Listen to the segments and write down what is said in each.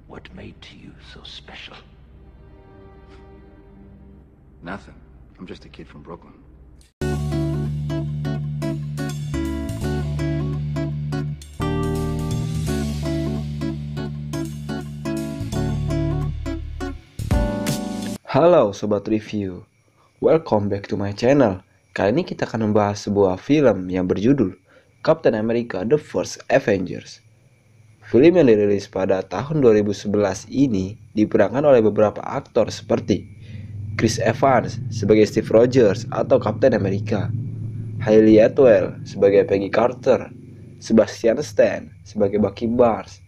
What made you so special? Nothing. I'm just a kid from Brooklyn. Halo Sobat Review, welcome back to my channel. Kali ini kita akan membahas sebuah film yang berjudul Captain America The First Avengers. Film yang dirilis pada tahun 2011 ini diperankan oleh beberapa aktor seperti Chris Evans sebagai Steve Rogers atau Captain America, Hayley Atwell sebagai Peggy Carter, Sebastian Stan sebagai Bucky Barnes,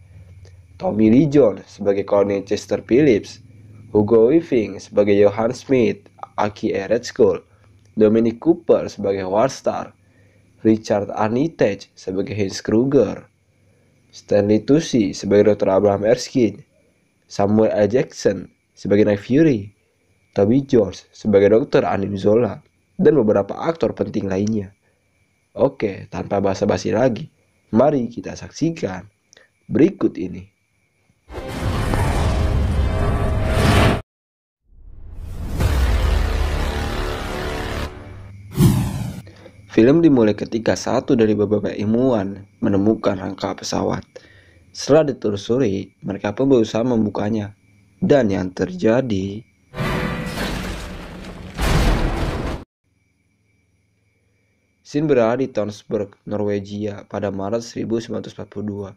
Tommy Lee Jones sebagai Colonel Chester Phillips, Hugo Weaving sebagai Johann Smith, Aki Red Skull, Dominic Cooper sebagai Warstar, Richard Armitage sebagai Heinz Kruger, Stanley Tucci sebagai Dr. Abraham Erskine, Samuel L. Jackson sebagai Nick Fury, Toby Jones sebagai Dr. Anim Zola, dan beberapa aktor penting lainnya. Oke, tanpa basa-basi lagi, mari kita saksikan berikut ini. Film dimulai ketika satu dari beberapa ilmuwan menemukan rangka pesawat. Setelah ditelusuri, mereka pun berusaha membukanya. Dan yang terjadi... Scene berada di Tønsberg, Norwegia pada Maret 1942.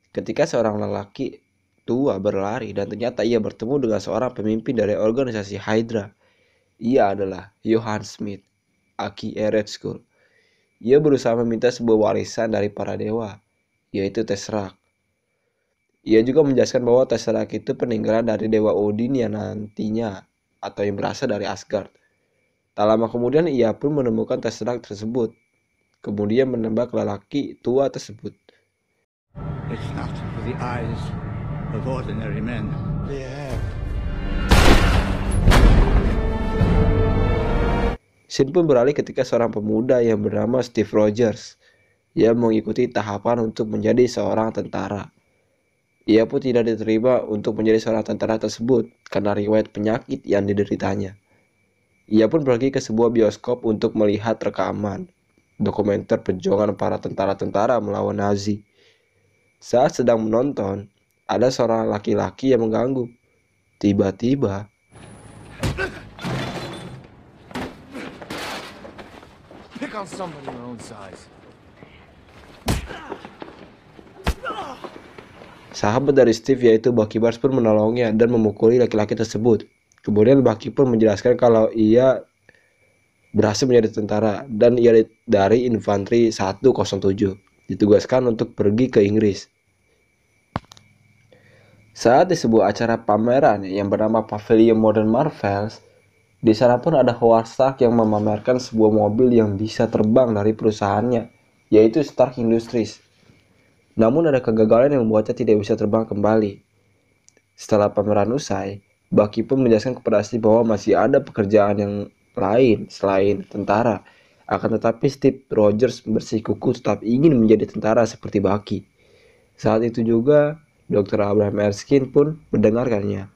Ketika seorang lelaki tua berlari dan ternyata ia bertemu dengan seorang pemimpin dari organisasi Hydra. Ia adalah Johann Smith, Aki Red Skull. Ia berusaha meminta sebuah warisan dari para dewa, yaitu Tesseract. Ia juga menjelaskan bahwa Tesseract itu peninggalan dari dewa Odin yang nantinya atau yang berasal dari Asgard. Tak lama kemudian ia pun menemukan Tesseract tersebut, kemudian menembak lelaki tua tersebut. It's not for the eyes of ordinary men. Scene pun beralih ketika seorang pemuda yang bernama Steve Rogers. Ia mengikuti tahapan untuk menjadi seorang tentara. Ia pun tidak diterima untuk menjadi seorang tentara tersebut karena riwayat penyakit yang dideritanya. Ia pun pergi ke sebuah bioskop untuk melihat rekaman dokumenter perjuangan para tentara-tentara melawan Nazi. Saat sedang menonton, ada seorang laki-laki yang mengganggu. Tiba-tiba, Pick on somebody your own size. sahabat dari Steve yaitu Bucky Barnes pun menolongnya dan memukuli laki-laki tersebut. Kemudian Bucky pun menjelaskan kalau ia berhasil menjadi tentara dan ia dari infanteri 107 ditugaskan untuk pergi ke Inggris. Saat di sebuah acara pameran yang bernama Pavilion Modern Marvels, di sana pun ada Howard Stark yang memamerkan sebuah mobil yang bisa terbang dari perusahaannya, yaitu Stark Industries. Namun ada kegagalan yang membuatnya tidak bisa terbang kembali. Setelah pameran usai, Bucky pun menjelaskan kepada Steve bahwa masih ada pekerjaan yang lain selain tentara. Akan tetapi Steve Rogers bersikukuh tetap ingin menjadi tentara seperti Bucky. Saat itu juga Dr. Abraham Erskine pun mendengarkannya.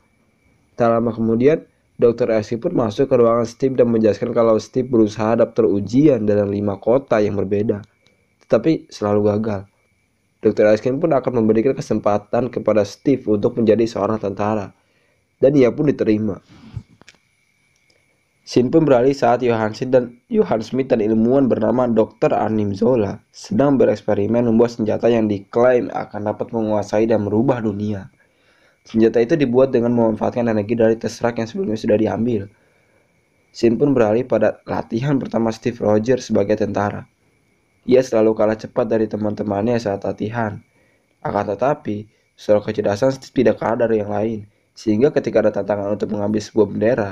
Tak lama kemudian, Dr. Erskine pun masuk ke ruangan Steve dan menjelaskan kalau Steve berusaha daftar ujian dalam 5 kota yang berbeda, tetapi selalu gagal. Dr. Erskine pun akan memberikan kesempatan kepada Steve untuk menjadi seorang tentara, dan ia pun diterima. Scene pun beralih saat Johann Smith dan ilmuwan bernama Dr. Anim Zola sedang bereksperimen membuat senjata yang diklaim akan dapat menguasai dan merubah dunia. Senjata itu dibuat dengan memanfaatkan energi dari Tesseract yang sebelumnya sudah diambil. Scene pun beralih pada latihan pertama Steve Rogers sebagai tentara. Ia selalu kalah cepat dari teman-temannya saat latihan. Akan tetapi, soal kecerdasan Steve tidak kalah dari yang lain, sehingga ketika ada tantangan untuk mengambil sebuah bendera,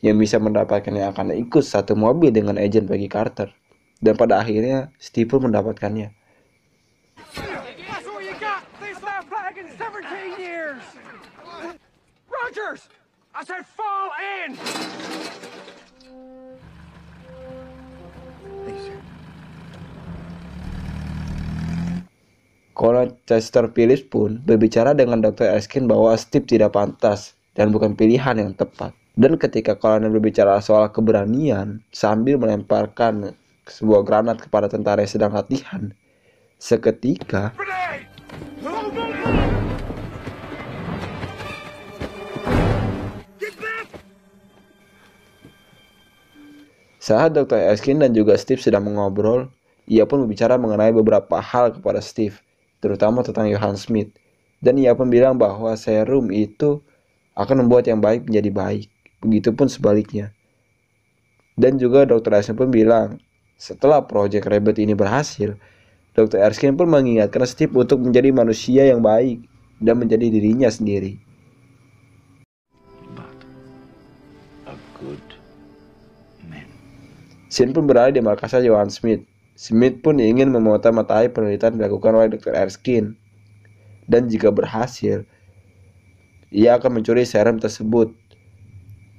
yang bisa mendapatkannya akan ikut satu mobil dengan agen Peggy Carter. Dan pada akhirnya, Steve pun mendapatkannya. Rogers! I said fall in! Colonel Chester Phillips pun berbicara dengan Dr. Erskine bahwa Steve tidak pantas dan bukan pilihan yang tepat. Dan ketika Colonel berbicara soal keberanian sambil melemparkan sebuah granat kepada tentara yang sedang latihan, seketika saat Dr. Erskine dan juga Steve sedang mengobrol, ia pun berbicara mengenai beberapa hal kepada Steve, terutama tentang Johann Smith. Dan ia pun bilang bahwa serum itu akan membuat yang baik menjadi baik. Begitupun sebaliknya. Dan juga Dr. Erskine pun bilang, setelah Project Rabbit ini berhasil, Dr. Erskine pun mengingatkan Steve untuk menjadi manusia yang baik dan menjadi dirinya sendiri. But a good man. Scene pun berada di markasnya Johann Smith. Smith pun ingin memata-matai penelitian dilakukan oleh Dr. Erskine. Dan jika berhasil, ia akan mencuri serum tersebut.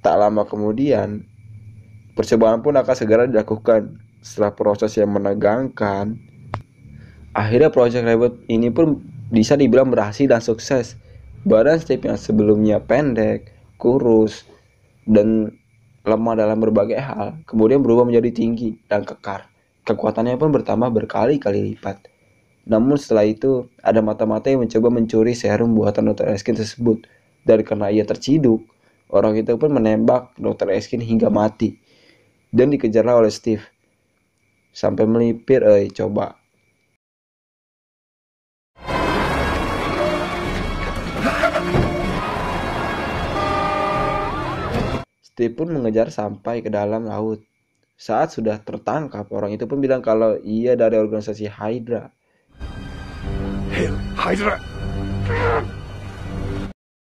Tak lama kemudian, percobaan pun akan segera dilakukan. Setelah proses yang menegangkan, akhirnya Project Rabbit ini pun bisa dibilang berhasil dan sukses. Badan Steve yang sebelumnya pendek, kurus, dan lemah dalam berbagai hal, kemudian berubah menjadi tinggi dan kekar. Kekuatannya pun bertambah berkali-kali lipat. Namun setelah itu, ada mata-mata yang mencoba mencuri serum buatan Dr. Erskine tersebut. Dan karena ia terciduk, orang itu pun menembak Dr. Erskine hingga mati. Dan dikejarlah oleh Steve. Sampai melipir, coba. Steve pun mengejar sampai ke dalam laut. Saat sudah tertangkap, orang itu pun bilang kalau ia dari organisasi Hydra. Hail Hydra!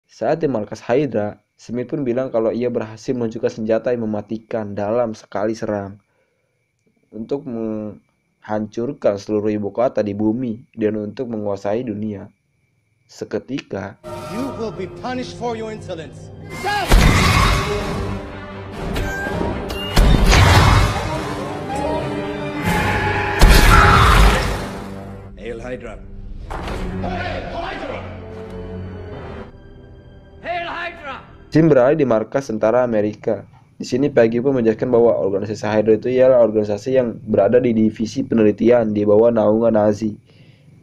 Saat di markas Hydra, Smith pun bilang kalau ia berhasil menunjukkan senjata yang mematikan dalam sekali serang untuk menghancurkan seluruh ibu kota di bumi dan untuk menguasai dunia. Seketika, You will be punished for your insolence. Hail Hydra. Jim berada di markas tentara Amerika. Di sini Peggy pun menjelaskan bahwa organisasi Hydra itu ialah organisasi yang berada di divisi penelitian di bawah naungan Nazi.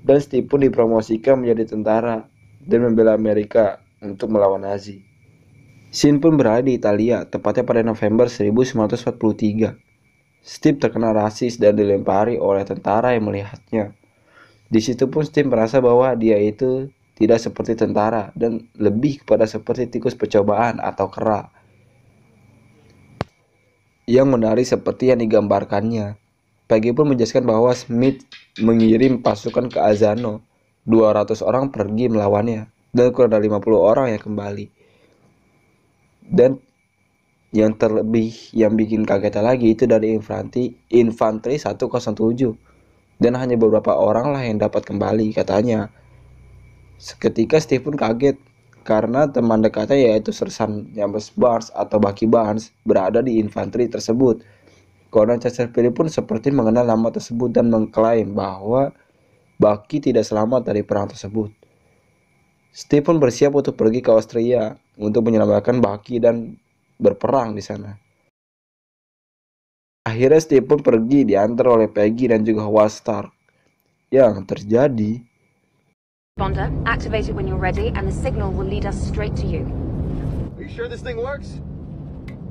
Dan Steve pun dipromosikan menjadi tentara dan membela Amerika untuk melawan Nazi. Scene pun berada di Italia, tepatnya pada November 1943. Steve terkena rasis dan dilempari oleh tentara yang melihatnya. Di situ pun Steve merasa bahwa dia itu tidak seperti tentara dan lebih kepada seperti tikus percobaan atau kera yang menarik seperti yang digambarkannya. Peggy pun menjelaskan bahwa Smith mengirim pasukan ke Azzano. 200 orang pergi melawannya dan kurang dari 50 orang yang kembali. Dan yang terlebih yang bikin kaget lagi itu dari infanteri 107. Dan hanya beberapa orang lah yang dapat kembali katanya. Seketika Steve pun kaget karena teman dekatnya yaitu Sersan James Barnes atau Bucky Barnes berada di infanteri tersebut. Colonel Chester Phillips pun seperti mengenal nama tersebut dan mengklaim bahwa Bucky tidak selamat dari perang tersebut. Steve pun bersiap untuk pergi ke Austria untuk menyelamatkan Bucky dan berperang di sana. Akhirnya Steve pun pergi diantar oleh Peggy dan juga Howard Stark. Yang terjadi, Responder, activate it when you're ready, and the signal will lead us straight to you. Are you sure this thing works?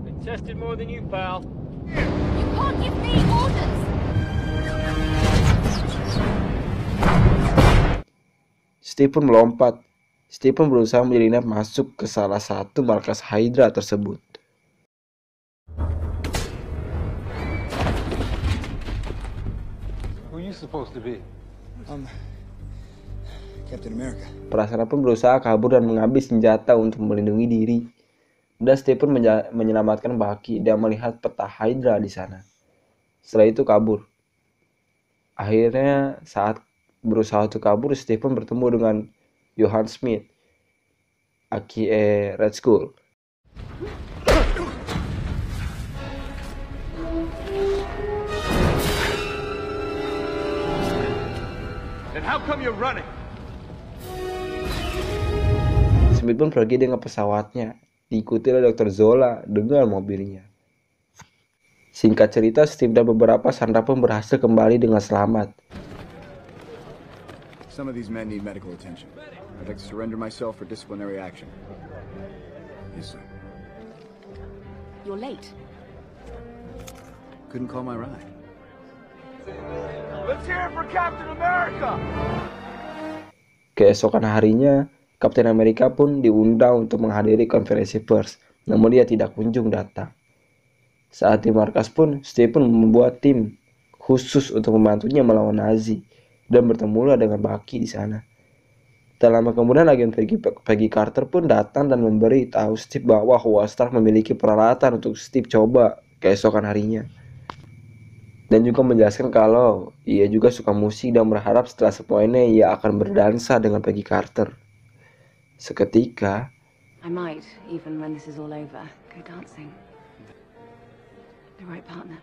Been tested more than you, pal. You can't give me orders! Steve pun melompat. Steve pun berusaha menyelinap masuk ke salah satu markas Hydra tersebut. Who are you supposed to be? Captain America. Prasaran pun berusaha kabur dan mengambil senjata untuk melindungi diri. Dan Steve pun menyelamatkan Bucky dan melihat peta Hydra di sana. Setelah itu kabur. Akhirnya saat berusaha untuk kabur, Steve pun bertemu dengan Johann Smith, aka Red Skull. Then how come you're running? Smith pun pergi dengan pesawatnya, diikuti oleh Dr. Zola dengan mobilnya. Singkat cerita, Steve dan beberapa sandera pun berhasil kembali dengan selamat. Some of these men need medical attention. I'd like to surrender myself for disciplinary action. Yes, sir. You're late. Couldn't call my ride. Let's hear it for Captain America! Keesokan harinya, Kapten Amerika pun diundang untuk menghadiri konferensi pers, namun dia tidak kunjung datang. Saat di markas pun, Steve pun membuat tim khusus untuk membantunya melawan Nazi dan bertemulah dengan Bucky di sana. Tak lama kemudian agen Peggy Carter pun datang dan memberi tahu Steve bahwa Howard Stark memiliki peralatan untuk Steve coba keesokan harinya. Dan juga menjelaskan kalau ia juga suka musik dan berharap setelah semuanya ia akan berdansa dengan Peggy Carter. Seketika, I might, even when this is all over, go dancing. The right partner.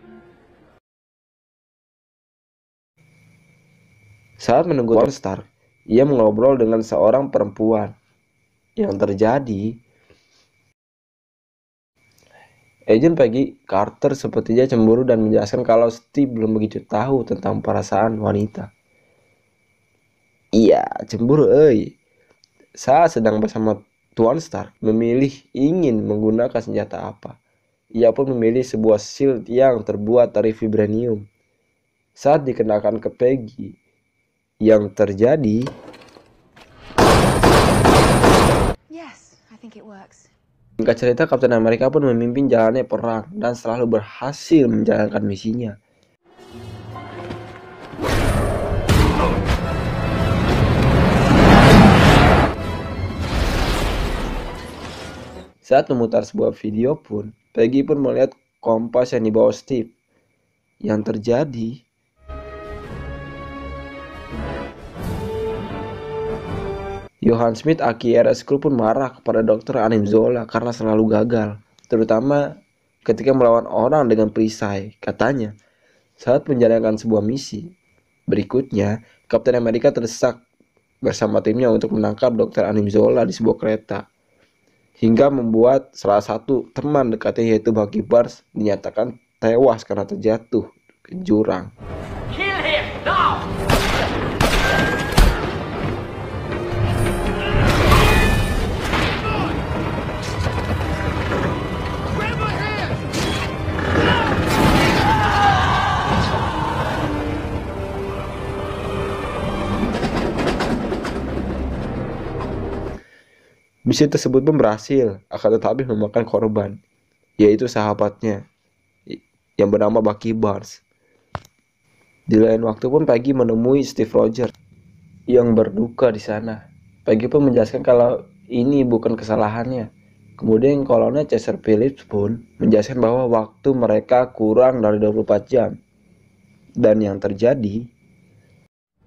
saat menunggu Tony Stark, ia mengobrol dengan seorang perempuan. Yang terjadi, Agent Peggy Carter sepertinya cemburu dan menjelaskan kalau Steve belum begitu tahu tentang perasaan wanita. Iya, cemburu Saat sedang bersama Tuan Stark memilih ingin menggunakan senjata apa. Ia pun memilih sebuah shield yang terbuat dari vibranium. Saat dikenakan ke Peggy, yang terjadi, Yes, I think it works. singkat cerita, Kapten Amerika pun memimpin jalannya perang dan selalu berhasil menjalankan misinya. Saat memutar sebuah video pun, Peggy pun melihat kompas yang dibawa Steve. Yang terjadi, Johann Smith akhirnya pun marah kepada Dr. Anim Zola karena selalu gagal, terutama ketika melawan orang dengan perisai. Katanya, saat menjalankan sebuah misi berikutnya, Kapten Amerika terdesak bersama timnya untuk menangkap Dr. Anim Zola di sebuah kereta, hingga membuat salah satu teman dekatnya yaitu Bucky Barnes dinyatakan tewas karena terjatuh ke jurang. Kill him now! Misi tersebut pun berhasil, akan tetapi memakan korban, yaitu sahabatnya yang bernama Bucky Barnes. Di lain waktu pun Peggy menemui Steve Rogers yang berduka di sana. Peggy pun menjelaskan kalau ini bukan kesalahannya. Kemudian kolonel Chaser Phillips pun menjelaskan bahwa waktu mereka kurang dari 24 jam. Dan yang terjadi,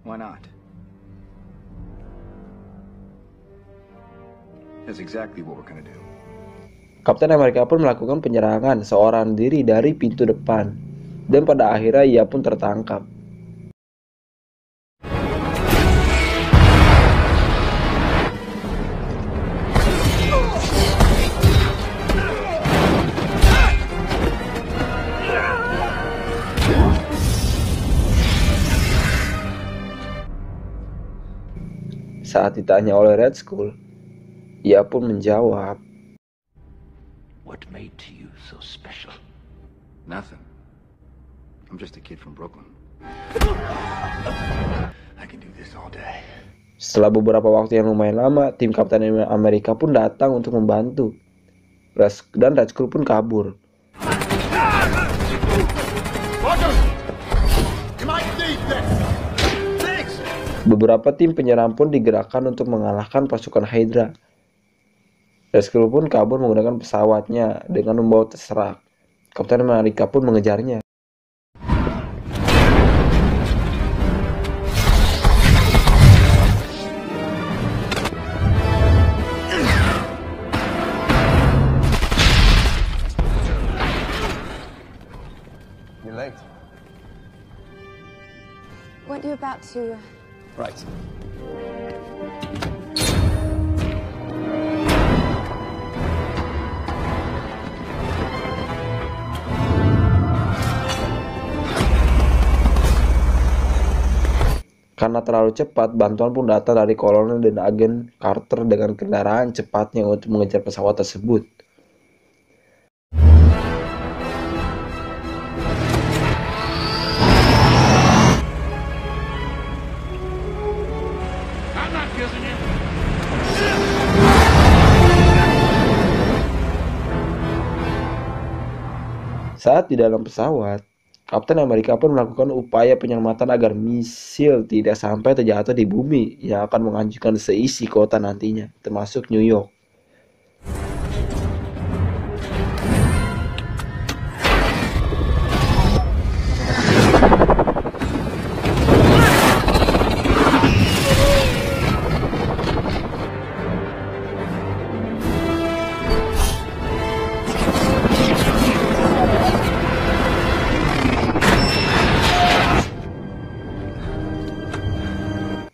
Why not? That's exactly what we're gonna do. Kapten Amerika pun melakukan penyerangan seorang diri dari pintu depan, dan pada akhirnya ia pun tertangkap. Saat ditanya oleh Red Skull, ia pun menjawab, What made you so special? Nothing. I'm just a kid from Brooklyn. I can do this all day. Setelah beberapa waktu yang lumayan lama, tim Kapten Amerika pun datang untuk membantu. Dan Red Skull pun kabur. Beberapa tim penyerang pun digerakkan untuk mengalahkan pasukan Hydra. Red Skull pun kabur menggunakan pesawatnya dengan membawa terserak. Kapten Amerika pun mengejarnya. You're late. Weren't you about to Right. Karena terlalu cepat, bantuan pun datang dari kolonel dan agen Carter dengan kendaraan cepatnya untuk mengejar pesawat tersebut. I'm not killing you. Saat di dalam pesawat, Kapten Amerika pun melakukan upaya penyelamatan agar misil tidak sampai terjatuh di bumi yang akan menghancurkan seisi kota nantinya, termasuk New York.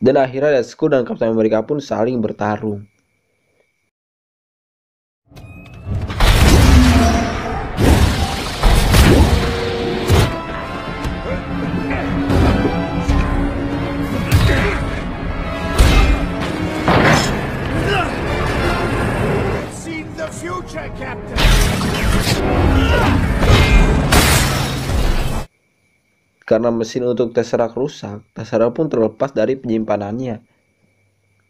Dan akhirnya Red Skull dan Kapten Amerika pun saling bertarung. See the future, Captain. Karena mesin untuk Tesseract rusak, Tesseract pun terlepas dari penyimpanannya.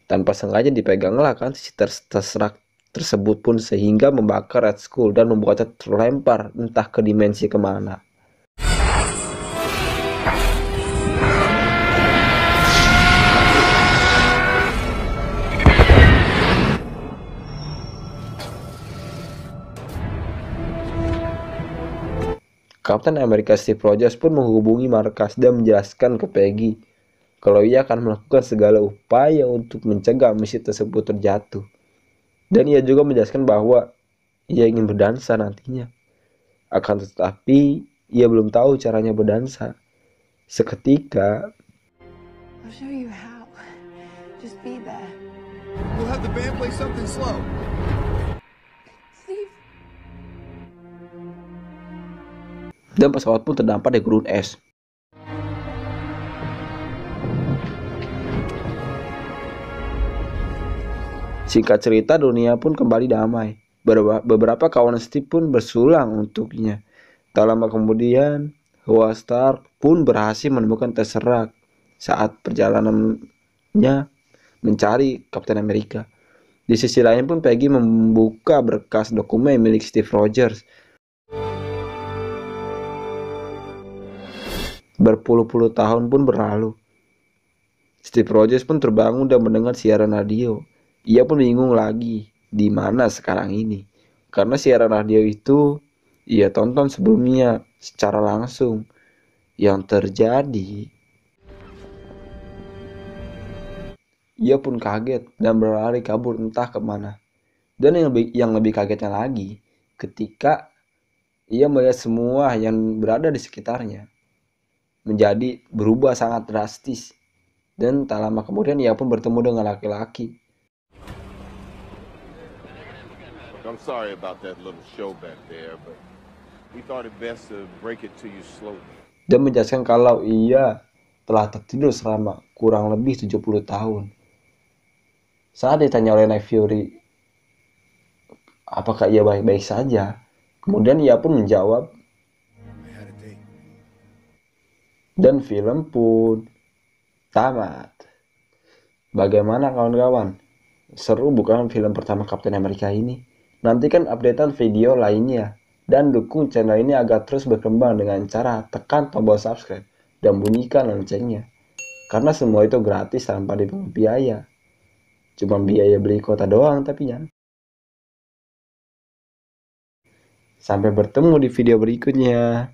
Tanpa sengaja dipeganglah kan si Tesseract tersebut pun sehingga membakar Red Skull dan membuatnya terlempar entah ke dimensi kemana. Kapten Amerika Steve Rogers pun menghubungi markas dan menjelaskan ke Peggy kalau ia akan melakukan segala upaya untuk mencegah misi tersebut terjatuh. Dan ia juga menjelaskan bahwa ia ingin berdansa nantinya. Akan tetapi, ia belum tahu caranya berdansa. Seketika, I'll show you how. Just be there. We'll have the band play something slow. Steve. dan pesawat pun terdampar di gurun es. Singkat cerita, dunia pun kembali damai. Beberapa kawan Steve pun bersulang untuknya. Tak lama kemudian, Howard Stark pun berhasil menemukan Tesseract saat perjalanannya mencari Kapten Amerika. Di sisi lain pun Peggy membuka berkas dokumen milik Steve Rogers. Berpuluh-puluh tahun pun berlalu. Steve Rogers pun terbangun dan mendengar siaran radio. Ia pun bingung lagi di mana sekarang ini. Karena siaran radio itu ia tonton sebelumnya secara langsung. Yang terjadi, ia pun kaget dan berlari kabur entah kemana. Dan yang lebih kagetnya lagi, ketika ia melihat semua yang berada di sekitarnya menjadi berubah sangat drastis. Dan tak lama kemudian ia pun bertemu dengan laki-laki. I'm sorry about that little show back there, but we thought it best to break it to you slowly. Dan menjelaskan kalau ia telah tertidur selama kurang lebih 70 tahun. Saat ditanya oleh Nick Fury apakah ia baik-baik saja, kemudian ia pun menjawab. Dan film pun tamat. Bagaimana kawan-kawan? Seru bukan film pertama Kapten Amerika ini? Nantikan updatean video lainnya. Dan dukung channel ini agar terus berkembang dengan cara tekan tombol subscribe dan bunyikan loncengnya. Karena semua itu gratis tanpa dipungut biaya. Cuma biaya beli kuota doang tapi ya. Sampai bertemu di video berikutnya.